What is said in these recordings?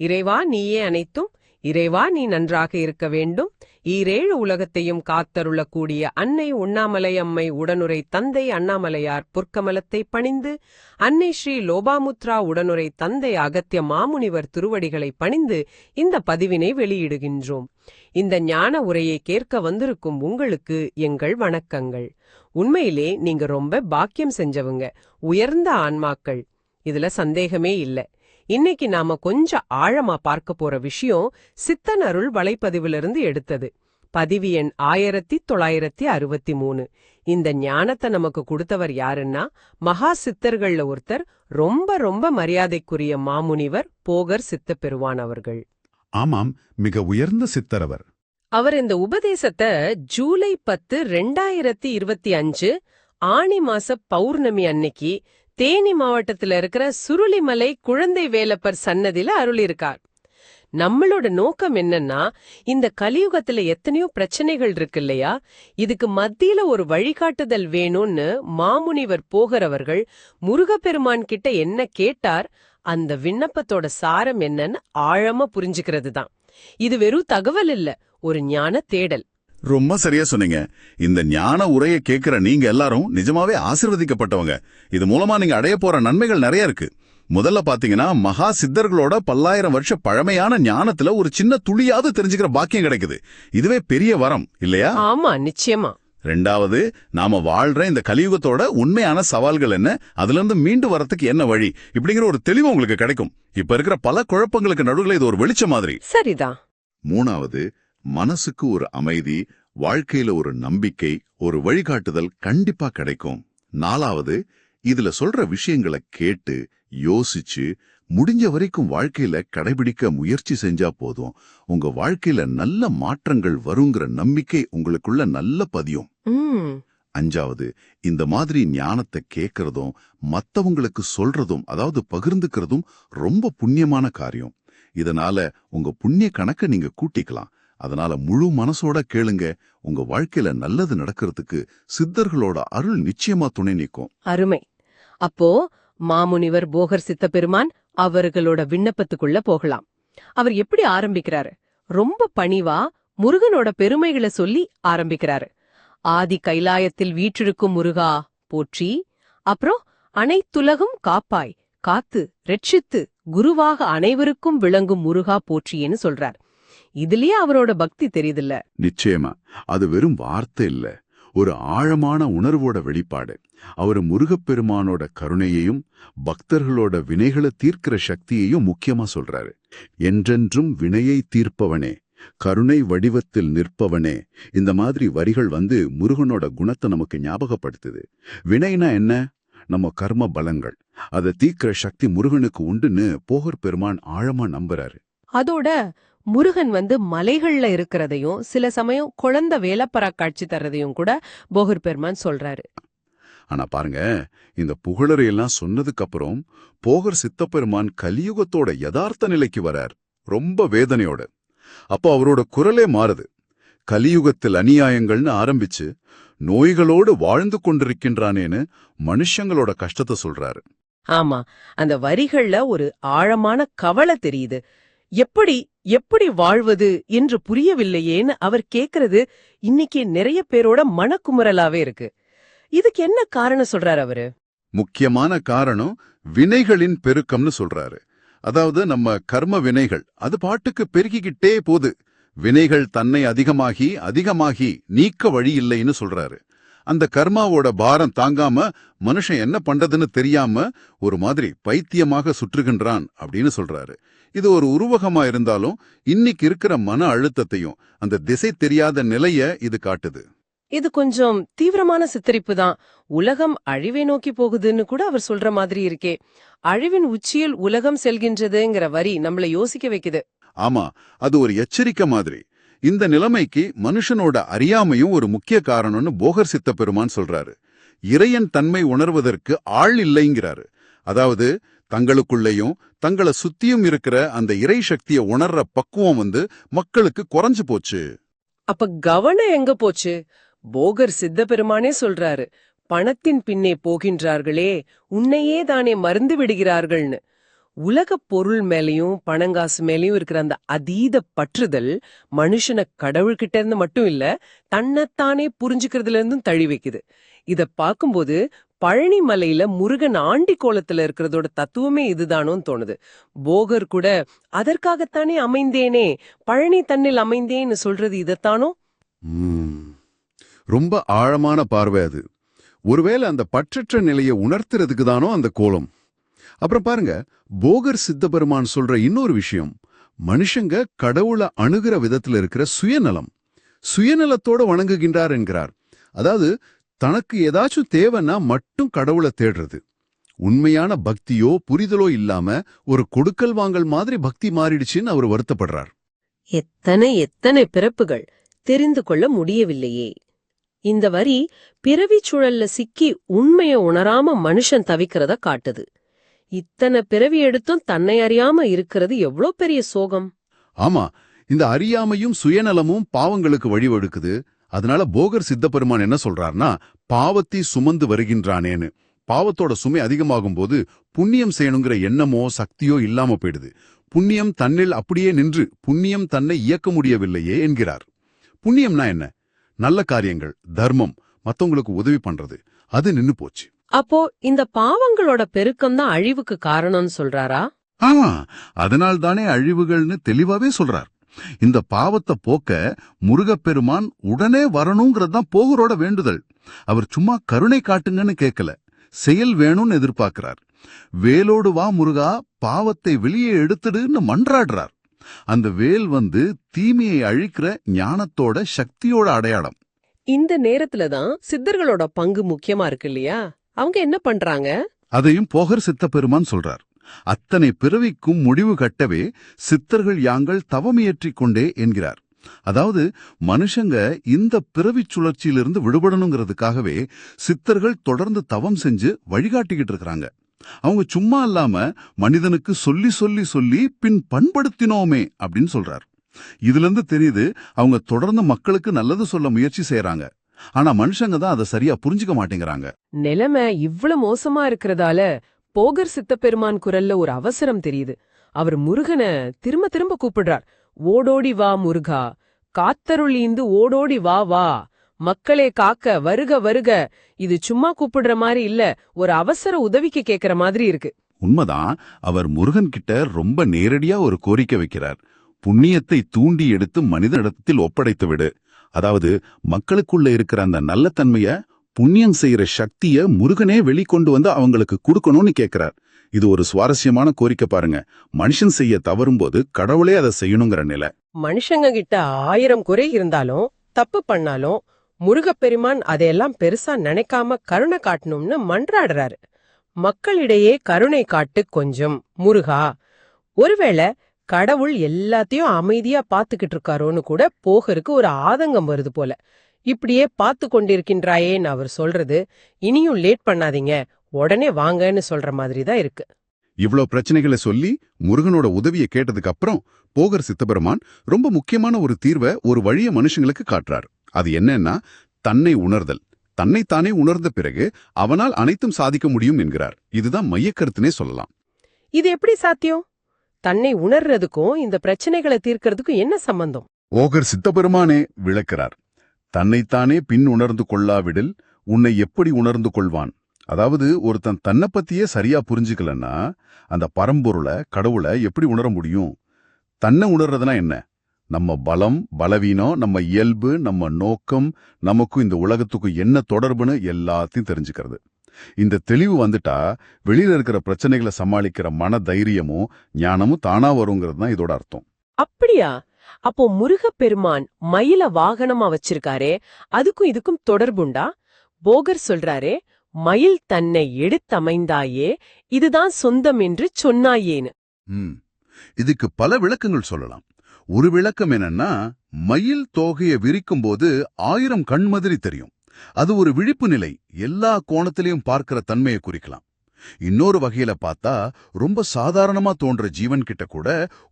இறைவா நீயே அனைத்தும், இறைவா நீ நன்றாக இருக்க வேண்டும். ஈரேழு உலகத்தையும் காத்தருளக்கூடிய அன்னை உண்ணாமலை அம்மை உடனுரை தந்தை அண்ணாமலையார் பொற்கமலத்தை பணிந்து, அன்னை ஸ்ரீ லோபாமுத்ரா உடனுரை தந்தை அகத்திய மாமுனிவர் திருவடிகளை பணிந்து இந்த பதிவினை வெளியிடுகின்றோம். இந்த ஞான உரையை கேட்க வந்திருக்கும் உங்களுக்கு எங்கள் வணக்கங்கள். உண்மையிலே நீங்க ரொம்ப பாக்கியம் செஞ்சவங்க, உயர்ந்த ஆன்மாக்கள், இதுல சந்தேகமே இல்ல. இன்னைக்கு நாம கொஞ்சம் ஆழமா பார்க்க போற விஷயம் சித்தன் அருள் வலைப்பதிவிலிருந்து எடுத்தது. பதிவு எண் 1963. இந்த ஞானத்தை நமக்கு கொடுத்தவர் யாருன்னா, மகா சித்தர்கள்ல ஒருத்தர், ரொம்ப ரொம்ப மரியாதைக்குரிய மாமுனிவர் போகர் சித்த பெருவான் அவர்கள். ஆமாம், மிக உயர்ந்த சித்தர் அவர். அவர் இந்த உபதேசத்தை ஜூலை 10, 2025 ஆனி மாச பௌர்ணமி அன்னைக்கு தேனி மாவட்டத்துல இருக்கிற சுருளிமலை குழந்தை வேலப்பர் சன்னதியில அருளிருக்கார். நம்மளோட நோக்கம் என்னன்னா, இந்த கலியுகத்துல எத்தனையோ பிரச்சனைகள் இருக்கு இல்லையா, இதுக்கு மத்தியில ஒரு வழிகாட்டுதல் வேணும்னு மாமுனிவர் போகிறவர்கள் முருகப்பெருமான் கிட்ட என்ன கேட்டார், அந்த விண்ணப்பத்தோட சாரம் என்னன்னு ஆழமா புரிஞ்சுக்கிறது தான். இது வெறும் தகவல் இல்ல, ஒரு ஞான தேடல். ரொம்ப சரியா சொன்னீங்க. இந்த ஞான உரையை கேட்கிற நீங்க எல்லாரும் நிஜமாவே ஆசீர்வதிக்கப்பட்டவங்க. இது மூலமா நீங்க அடைய போற நன்மைகள் நிறைய இருக்கு. முதல்ல பாத்தீங்கன்னா, மகா சித்தர்களோட பல்லாயிரம் வருஷ பழமையான ஞானத்துல ஒரு சின்ன துளியாவது தெரிஞ்சுக்கிற பாக்கியம் கிடைக்குது. இதுவே பெரிய வரம் இல்லையா? ஆமா, நிச்சயமா. ரெண்டாவது, நாம வாழ்ற இந்த கலியுகத்தோட உண்மையான சவால்கள் என்ன, அதுல இருந்து மீண்டு வரத்துக்கு என்ன வழி, இப்படிங்கிற ஒரு தெளிவு உங்களுக்கு கிடைக்கும். இப்ப இருக்கிற பல குழப்பங்களுக்கு நடுவுல இது ஒரு வெளிச்சம் மாதிரி. சரிதான். மூணாவது, மனசுக்கு ஒரு அமைதி, வாழ்க்கையில ஒரு நம்பிக்கை, ஒரு வழிகாட்டுதல் கண்டிப்பா கிடைக்கும். நாலாவது, இதுல சொல்ற விஷயங்களை கேட்டு யோசிச்சு முடிஞ்ச வரைக்கும் வாழ்க்கையில கடைபிடிக்க முயற்சி செஞ்சா போதும், உங்க வாழ்க்கையில நல்ல மாற்றங்கள் வருங்கிற நம்பிக்கை உங்களுக்குள்ள நல்ல பதியும். அஞ்சாவது, இந்த மாதிரி ஞானத்தை கேட்கறதும் மத்தவங்களுக்கு சொல்றதும், அதாவது பகிர்ந்துக்கிறதும் ரொம்ப புண்ணியமான காரியம். இதனால உங்க புண்ணிய கணக்க நீங்க கூட்டிக்கலாம். அதனால முழு மனசோட கேளுங்க. உங்க வாழ்க்கையில நல்லது நடக்கிறதுக்கு சித்தர்களோட அருள் நிச்சயமா துணை நிற்கும். அருமை. அப்போ மாமுனிவர் போகர் சித்த பெருமான் அவர்களோட விண்ணப்பத்துக்குள்ள போகலாம். அவர் எப்படி ஆரம்பிக்கிறாரு? ரொம்ப பணிவா முருகனோட பெருமைகளை சொல்லி ஆரம்பிக்கிறாரு. ஆதி கைலாயத்தில் வீற்றிருக்கும் முருகா போற்றி, அப்புறம் அனைத்துலகும் காப்பாய், காத்து ரட்சித்து குருவாக அனைவருக்கும் விளங்கும் முருகா போற்றின்னு சொல்றார். இதுலயே அவரோட பக்தி தெரியுதுல்ல? நிச்சயமா. அது வெறும் வார்த்தை இல்ல, ஒரு ஆழமான உணர்வோட வெளிப்பாடு. அவரு முருகப்பெருமானோட கருணையையும் பக்தர்களோட வினைகளை தீர்க்கிற சக்தியையும் முக்கியமா சொல்றாரு. என்றென்றும் வினையை தீர்ப்பவனே, கருணை வடிவத்தில் நிற்பவனே, இந்த மாதிரி வரிகள் முருகனோட குணத்தை நமக்கு ஞாபகப்படுத்துது. வினைனா என்ன? நம்ம கர்ம பலங்கள். அதை தீர்க்கிற சக்தி முருகனுக்கு உண்டுன்னு போகர் பெருமான் ஆழமா நம்புறாரு. அதோட முருகன் மலைகள்ல இருக்கிறதையும் சில சமயம் குழந்தை வேலப்பரா காட்சி தர்றதையும் கூட போகர் பெருமான் சொல்றாரு. ஆனா பாருங்க, இந்த புகழறையெல்லாம் சொன்னதுக்கு அப்புறம் போகர் சித்தப்பெருமான் கலியுகத்தோட யதார்த்த நிலைக்கு வரார், ரொம்ப வேதனையோட. அப்போ அவரோட குரலே மாறுது. கலியுகத்தில் அநியாயங்கள்னு ஆரம்பிச்சு நோய்களோடு வாழ்ந்து கொண்டிருக்கின்றானேன்னு மனுஷங்களோட கஷ்டத்தை சொல்றாரு. ஆமா, அந்த வரிகள்ல ஒரு ஆழமான கவலை தெரியுது. எப்படி எப்படி வாழ்வது என்று புரியவில்லையேன்னு அவர் கேக்குறது இன்னைக்கு நிறைய பேரோட மனக்குமுறலாவே இருக்கு. இதுக்கு என்ன காரணம் சொல்றாரு அவரு? முக்கியமான காரணம் வினைகளின் பெருக்கம்னு சொல்றாரு. அதாவது நம்ம கர்ம வினைகள் அது பாட்டுக்கு பெருகிக்கிட்டே போகுது. வினைகள் தன்னை அதிகமாகி அதிகமாகி நீக்க வழி இல்லைன்னு சொல்றாரு. அந்த கர்மாவோட பாரம் தாங்காம மனுஷன் என்ன பண்றதுன்னு தெரியாம ஒரு மாதிரி பைத்தியமாக சுற்றுகின்றான் அப்படின்னு சொல்றாரு. இது ஒரு உருவகமா இருந்தாலும் இன்னைக்கு இருக்கிற மன அழுத்தத்தையும் அந்த திசை தெரியாத நிலைய இது காட்டுது. இது கொஞ்சம் தீவிரமான சித்தரிப்பு தான். உலகம் அழிவை நோக்கி போகுதுன்னு கூட அவர் சொல்ற மாதிரி இருக்கே. அழிவின் உச்சியில் உலகம் செல்கின்றதுங்கிற வரி நம்மள யோசிக்க வைக்குது. ஆமா, அது ஒரு எச்சரிக்கை மாதிரி. இந்த நிலைமைக்கு மனுஷனோட அறியாமையும் ஒரு முக்கிய காரணம்னு போகர் சித்த பெருமான் சொல்றாரு. இறையன் தன்மை உணர்வதற்கு ஆள் இல்லைங்கிறாரு. அதாவது தங்களுக்குள்ளேயும் தங்களை சுத்தியும் இருக்கிற அந்த இறை சக்தியை உணர்ற பக்குவம் மக்களுக்கு குறைஞ்சு போச்சு. அப்ப கவனம் எங்க போச்சு? போகர் சித்த பெருமானே சொல்றாரு, பணத்தின் பின்னே போகின்றார்களே உன்னையே தானே மறந்து விடுகிறார்கள்னு. உலகப் பொருள் மேலயும் பணங்காசு மேலயும் இருக்கிற அந்த அதீத பற்றுதல் மனுஷனை கடவுள்கிட்ட இருந்து மட்டும் இல்ல, தன்னைத்தானே புரிஞ்சுக்கிறதுல இருந்தும் தள்ளி வைக்குது. இத பார்க்கும்போது பழனி மலையில முருகன் ஆண்டி கோலத்துல இருக்கிறதோட தத்துவமே இதுதானோன்னு தோணுது. போகர் கூட அதற்காகத்தானே அமைந்தேனே, பழனி தன்னில் அமைந்தேன்னு சொல்றது இதத்தானோ? ரொம்ப ஆழமான பார்வை அது. ஒருவேளை அந்த பற்றற்ற நிலையை உணர்த்துறதுக்கு தானோ அந்த கோலம். அப்புறம் பாருங்க, போகர் சித்தபெருமான் சொல்ற இன்னொரு விஷயம், மனுஷங்க கடவுளை அணுகிற விதத்துல இருக்கிற சுயநலத்தோட வணங்குகின்றார் என்கிறார். அதாவது தனக்கு ஏதாச்சும் தேவைன்னா மட்டும் கடவுளை தேடுறது. உண்மையான பக்தியோ புரிதலோ இல்லாம ஒரு கொடுக்கல் வாங்கல் மாதிரி பக்தி மாறிடுச்சுன்னு அவர் வருத்தப்படுறார். எத்தனை பிறப்புகள் தெரிந்து கொள்ள முடியவில்லையே. இந்த வரி பிறவிச் சுழல்ல சிக்கி உண்மைய உணராம மனுஷன் தவிக்கிறத காட்டுது. இத்தனை பிறவி எடுத்தும் தன்னை அறியாம இருக்கிறது எவ்வளோ பெரிய சோகம். ஆமா, இந்த அறியாமையும் சுயநலமும் பாவங்களுக்கு வழிவகுக்குது. அதனால போகர் சித்தபெருமான் என்ன சொல்றார்னா, பாவத்தை சுமந்து வருகின்றானேன்னு. பாவத்தோட சுமை அதிகமாகும் போது புண்ணியம் செய்யணுங்கிற எண்ணமோ சக்தியோ இல்லாம போயிடுது. புண்ணியம் தன்னில் அப்படியே நின்று புண்ணியம் தன்னை இயக்க முடியவில்லையே என்கிறார். புண்ணியம்னா என்ன? நல்ல காரியங்கள், தர்மம், மத்தவங்களுக்கு உதவி பண்றது, அது நின்னு போச்சு. அப்போ இந்த பாவங்களோட பெருக்கம் தான் அழிவுக்கு காரணம்னு சொல்றாரா? ஆமா, அதனால்தானே அழிவுகள்னு தெளிவாவே சொல்றார். இந்த பாவத்தை போக்க முருகப்பெருமான் உடனே வரணுங்கிறது தான் போகரோட வேண்டுதல். அவர் சும்மா கருணை காட்டுங்கன்னு கேட்கல, செயல் வேணும்னு எதிர்பார்க்கிறார். வேலோடு வா முருகா, பாவத்தை வெளியே எடுத்துடுன்னு மன்றாடுறார். அந்த வேல் தீமையை அழிக்கிற ஞானத்தோட சக்தியோட அடையாளம். இந்த நேரத்துலதான் சித்தர்களோட பங்கு முக்கியமா இருக்கு இல்லையா? அவங்க என்ன பண்றாங்க? அதையும் போகர் சித்தப்பெருமான் சொல்றார். அத்தனை பிறவிக்கும் முடிவு கட்டவே சித்தர்கள் யாங்கள் தவமியற்றிக் கொண்டே என்கிறார். அதாவது மனுஷங்க இந்த பிறவிச் சுழற்சியிலிருந்து விடுபடணுங்கிறதுக்காகவே சித்தர்கள் தொடர்ந்து தவம் செஞ்சு வழிகாட்டிக்கிட்டு இருக்கிறாங்க. அவங்க சும்மா இல்லாம மனிதனுக்கு சொல்லி சொல்லி சொல்லி பின் பண்படுத்தினோமே அப்படின்னு சொல்றார். இதுல இருந்து தெரியுது, அவங்க தொடர்ந்து மக்களுக்கு நல்லது சொல்ல முயற்சி செய்யறாங்க. ஆனா மனுஷங்க தான் அதை சரியா புரிஞ்சுக்க மாட்டேங்கிறாங்க. நிலைமை இவ்வளவு மோசமா இருக்கிறதால போகர் சித்தப்பெருமான் குரல்ல ஒரு அவசரம் தெரியுது. அவர் முருகனை திரும்ப திரும்ப கூப்பிடுறார். ஓடோடி வா முருகா, காத்தருளீந்து ஓடோடி வா வா, மக்களே காக்க வருக வருக. இது சும்மா கூப்பிடுற மாதிரி இல்ல, ஒரு அவசர உதவிக்கு கேக்குற மாதிரி இருக்கு. உண்மைதான். அவர் முருகன் கிட்ட ரொம்ப நேரடியா ஒரு கோரிக்கை வைக்கிறார். புண்ணியத்தை தூண்டி எடுத்து மனிதனிடத்தில் ஒப்படைத்து விடு. அதாவது மக்களுக்குள்ள இருக்கிற அந்த நல்ல தன்மைய, புண்ணியம் செய்யற சக்திய முருகனே வெளிக்கொண்டு அவங்களுக்கு கொடுக்கணும்னு கேட்கிறார். இது ஒரு சுவாரஸ்யமான கோரிக்கை பாருங்க. மனுஷன் செய்ய தவறும்போது கடவுளே அதை செய்யணுங்கிற நிலை. மனுஷங்க கிட்ட 1000 குறை இருந்தாலும் தப்பு பண்ணாலும் முருகப்பெருமான் அதையெல்லாம் பெருசா நினைக்காம கருணை காட்டணும்னு மன்றாடுறாரு. மக்களிடையே கருணை காட்டு கொஞ்சம் முருகா. ஒருவேளை கடவுள் எல்லாத்தையும் அமைதியா பாத்துக்கிட்டு இருக்காரோன்னு கூட போகருக்கு ஒரு ஆதங்கம் வருது போல. இப்படியே பார்த்து கொண்டிருக்கின்றாயேன்னு அவர் சொல்றது, இனியும் லேட் பண்ணாதீங்க, உடனே வாங்கன்னு சொல்ற மாதிரி தான் இருக்கு. இவ்ளோ பிரச்சனைகளை சொல்லி முருகனோட உதவியை கேட்டதுக்கு அப்புறம் போகர் சித்தபெருமான் ரொம்ப முக்கியமான ஒரு தீர்வை, ஒரு வழிய மனுஷங்களுக்கு காட்டுறார். அது என்னன்னா, தன்னை உணர்தல். தன்னைத்தானே உணர்ந்த பிறகு அவனால் அனைத்தும் சாதிக்க முடியும் என்கிறார். இதுதான் மையக்கருத்துனே சொல்லலாம். இது எப்படி சாத்தியம்? தன்னை உணர்றதுக்கும் இந்த பிரச்சனைகளை தீர்க்கறதுக்கும் என்ன சம்பந்தம்? போகர் சித்தபெருமானே விளக்கிறார். தன்னைத்தானே பின் உணர்ந்து கொள்ளாவிடில் உன்னை எப்படி உணர்ந்து கொள்வான்? அதாவது ஒருத்தன் தன்னை பத்தியே சரியா புரிஞ்சுக்கலன்னா அந்த பரம்பொருளை, கடவுளை எப்படி உணர முடியும்? தன்னை உணர்றதுனா என்ன? நம்ம பலம், பலவீனம், நம்ம இயல்பு, நம்ம நோக்கம், நமக்கும் இந்த உலகத்துக்கும் என்ன தொடர்புன்னு எல்லாத்தையும் தெரிஞ்சுக்கிறது. இந்த தெளிவு வந்துட்டா வெளியில இருக்கிற பிரச்சனைகளை சமாளிக்கிற மன தைரியமும் ஞானமும் தானா வருங்கிறது தான் இதோட அர்த்தம். அப்படியா? அப்போ முருகப்பெருமான் மயில வாகனமா வச்சிருக்காரே, அதுக்கும் இதுக்கும் தொடர்புண்டா? போகர் சொல்றாரே, மயில் தன்னை எடுத்தமைந்தாயே, இதுதான் சொந்தம் என்று சொன்னாயேன்னு. இதுக்கு பல விளக்கங்கள் சொல்லலாம். ஒரு விளக்கம் என்னன்னா, மயில் தோகையை விரிக்கும் போது 1000 கண் மாதிரி தெரியும். அது ஒரு விழிப்பு நிலை, எல்லா கோணத்திலையும் பார்க்கிற தன்மையை குறிக்கலாம். இன்னொரு வகையில பார்த்தா, ரொம்ப சாதாரணமா தோன்ற ஜீவன் கிட்ட கூட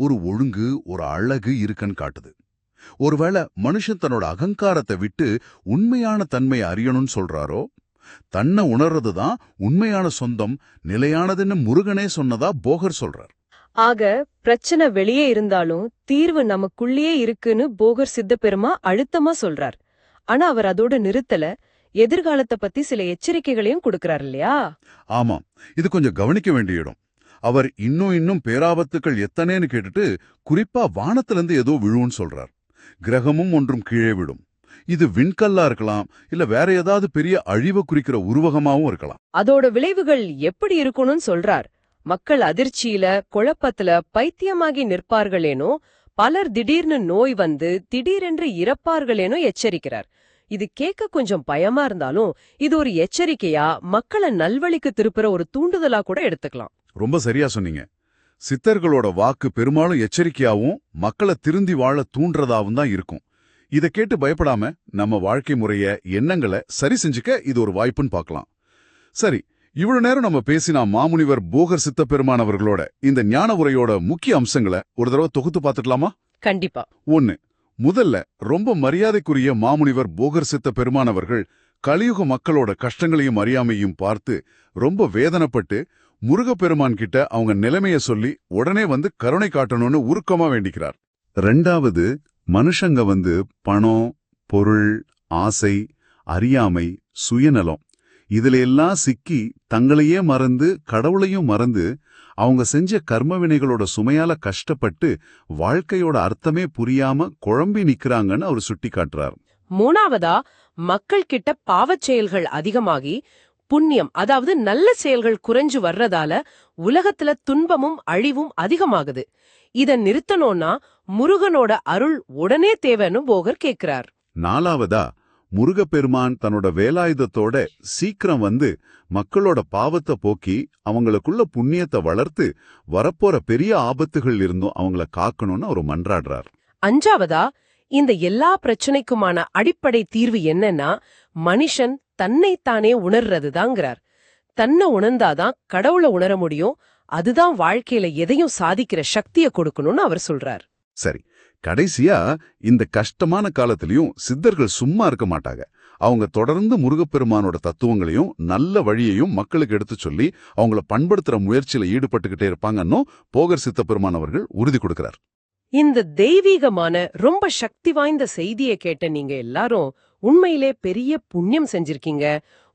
ஒரு ஒழுங்கு, ஒரு அழகு இருக்குன்னு காட்டுது. ஒருவேளை மனுஷன் தன்னோட அகங்காரத்தை விட்டு உண்மையான தன்மையை அறியணும்னு சொல்றாரோ? தன்னை உணர்றதுதான் உண்மையான சொந்தம், நிலையானதுன்னு முருகனே சொன்னதா போகர் சொல்றார். ஆக பிரச்சனை வெளியே இருந்தாலும் தீர்வு நமக்குள்ளேயே இருக்குன்னு போகர் சித்தப்பெருமா அழுத்தமா சொல்றார். ஆனா அவர் அதோட நிறுத்தல, எதிர்காலத்தை பத்தி சில எச்சரிக்கைகளையும் கொடுக்கறார் இல்லையா? ஆமாம், இது கொஞ்சம் கவனிக்க வேண்டிய இடம். அவர் இன்னும் பேராபத்துக்கள் எத்தனைன்னு கேட்டுட்டு குறிப்பா வானத்திலிருந்து ஏதோ விழுன்னு சொல்றார். கிரகமும் ஒன்றும் கீழே விடும். இது விண்கல்லா இருக்கலாம், இல்ல வேற ஏதாவது பெரிய அழிவை குறிக்கிற உருவகமாவும் இருக்கலாம். அதோட விளைவுகள் எப்படி இருக்கணும்னு சொல்றார். மக்கள் அதிர்ச்சியில குழப்பத்துல பைத்தியமாகி நிற்பார்களேனோ, பலர் திடீர்னு நோய் வந்து திடீரென்று இறப்பார்களேனோ எச்சரிக்கிறார். இது கேட்க கொஞ்சம் பயமா இருந்தாலும் இது ஒரு எச்சரிக்கையா, மக்களை நல்வழிக்கு திருப்புற ஒரு தூண்டுதலா கூட எடுத்துக்கலாம். ரொம்ப சரியா சொன்னீங்க. சித்தர்களோட வாக்கு பெரும்பாலும் எச்சரிக்கையாவும் மக்களை திருந்தி வாழ தூண்டுறதாவும் தான் இருக்கும். இதை கேட்டு பயப்படாம நம்ம வாழ்க்கை முறைய, எண்ணங்களை சரி செஞ்சுக்க இது ஒரு வாய்ப்புன்னு பார்க்கலாம். சரி, இவ்வளவு நேரம் நம்ம பேசினா மாமுனிவர் போகர் சித்தப்பெருமான் அவர்களோட இந்த ஞான உரையோட முக்கிய அம்சங்களை ஒரு தடவை தொகுத்து பார்த்துடலாமா? கண்டிப்பா. 1. முதல்ல ரொம்ப மரியாதைக்குரிய மாமுனிவர் போகர் சித்தப்பெருமான் அவர்கள் கலியுக மக்களோட கஷ்டங்களையும் அறியாமையும் பார்த்து ரொம்ப வேதனைப்பட்டு முருகப்பெருமான் கிட்ட அவங்க நிலைமைய சொல்லி உடனே வந்து கருணை காட்டணும்னு உருக்கமா வேண்டிக்கிறார். 2. மனுஷங்க வந்து பணம், பொருள், ஆசை, அறியாமை, சுயநலம் இதுல எல்லாம் சிக்கி தங்களையே மறந்து கடவுளையும் மறந்து அவங்க செஞ்ச கர்மவினைகளோட சுமையால கஷ்டப்பட்டு வாழ்க்கையோட அர்த்தமே புரியாம குழம்பி நிக்கிறாங்கன்னு அவர் சுட்டி காட்டுறார். 3. மக்கள் கிட்ட பாவச் செயல்கள் அதிகமாகி புண்ணியம், அதாவது நல்ல செயல்கள் குறைஞ்சு வர்றதால உலகத்துல துன்பமும் அழிவும் அதிகமாகுது. இத நிறுத்தணும்னா முருகனோட அருள் உடனே தேவைன்னு போகர் கேக்குறார். 4. முருகப்பெருமான் தன்னோட வேலாயுதத்தோட சீக்கிரம் வந்து மக்களோட பாவத்தை போக்கி அவங்களுக்குள்ள புண்ணியத்தை வளர்த்து வரப்போற பெரிய ஆபத்துகள் இருந்தும் அவங்கள காக்கணும்னு அவர் மன்றாடுறார். 5. இந்த எல்லா பிரச்சனைக்குமான அடிப்படை தீர்வு என்னன்னா மனுஷன் தன்னைத்தானே உணர்றதுதாங்கிறார். தன்னை உணர்ந்தாதான் கடவுளை உணர முடியும். அதுதான் வாழ்க்கையில எதையும் சாதிக்கிற சக்தியை கொடுக்கணும்னு அவர் சொல்றார். சரி, கடைசியா இந்த கஷ்டமான காலத்திலயும் சித்தர்கள் சும்மா இருக்க மாட்டாங்க. அவங்க தொடர்ந்து முருகப்பெருமானோட தத்துவங்களையும் நல்ல வழியையும் மக்களுக்கு எடுத்து சொல்லி அவங்கள பண்படுத்துற முயற்சியில ஈடுபட்டுக்கிட்டே இருப்பாங்கன்னு போகர் சித்தப்பெருமான் அவர்கள் உறுதி கொடுக்கிறார். இந்த தெய்வீகமான ரொம்ப சக்தி வாய்ந்த செய்தியை கேட்ட நீங்க எல்லாரும் உண்மையிலே பெரிய புண்ணியம் செஞ்சிருக்கீங்க.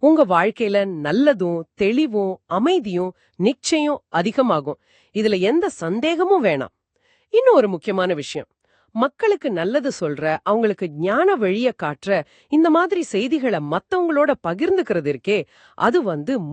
உங்க வாழ்க்கையில நல்லதும் தெளிவும் அமைதியும் நிச்சயம் அதிகமாகும். இதுல எந்த சந்தேகமும் வேணாம். இன்னும் ஒரு முக்கியமான விஷயம், மக்களுக்கு நல்லது சொல்ற, அவங்களுக்கு ஞான வழிய காட்டுற இந்த மாதிரி செய்திகளை மத்தவங்களோட பகிர்ந்துக்கிறது இருக்கே, அது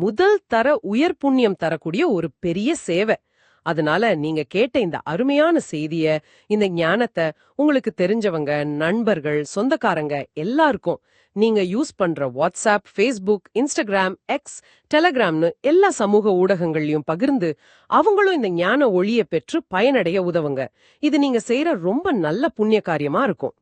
முதல் தர உயர் புண்ணியம் தரக்கூடிய ஒரு பெரிய சேவை. அதனால நீங்க கேட்ட இந்த அருமையான செய்திய, இந்த ஞானத்தை உங்களுக்கு தெரிஞ்சவங்க, நண்பர்கள், சொந்தக்காரங்க எல்லாருக்கும் நீங்க யூஸ் பண்ற வாட்ஸ்அப், ஃபேஸ்புக், இன்ஸ்டாகிராம், எக்ஸ், டெலகிராம்னு எல்லா சமூக ஊடகங்களையும் பகிர்ந்து அவங்களும் இந்த ஞான ஒளியை பெற்று பயனடைய உதவுங்க. இது நீங்க செய்யற ரொம்ப நல்ல புண்ணிய காரியமா இருக்கும்.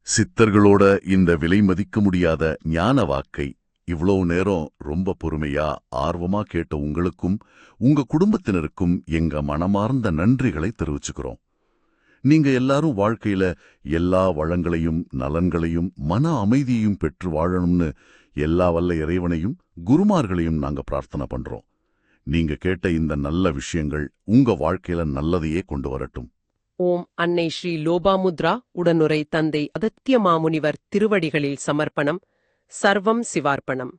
சித்தர்களோட இந்த விலை மதிக்க முடியாத ஞான வாக்கை இவ்வளவு நேரம் ரொம்ப பொறுமையா ஆர்வமா கேட்ட உங்களுக்கும் உங்க குடும்பத்தினருக்கும் எங்க மனமார்ந்த நன்றிகளை தெரிவிச்சுக்கிறோம். நீங்க எல்லாரும் வாழ்க்கையில எல்லா வளங்களையும் நலன்களையும் மன அமைதியையும் பெற்று வாழணும்னு எல்லா வல்ல இறைவனையும் குருமார்களையும் நாங்க பிரார்த்தனை பண்றோம். நீங்க கேட்ட இந்த நல்ல விஷயங்கள் உங்க வாழ்க்கையில நல்லதையே கொண்டு வரட்டும். ஓம் அன்னை ஸ்ரீ லோபாமுத்ரா உடனுரை தந்தை அகத்திய மாமுனிவர் திருவடிகளில் சமர்ப்பணம். சர்வம் சிவார்ப்பணம்.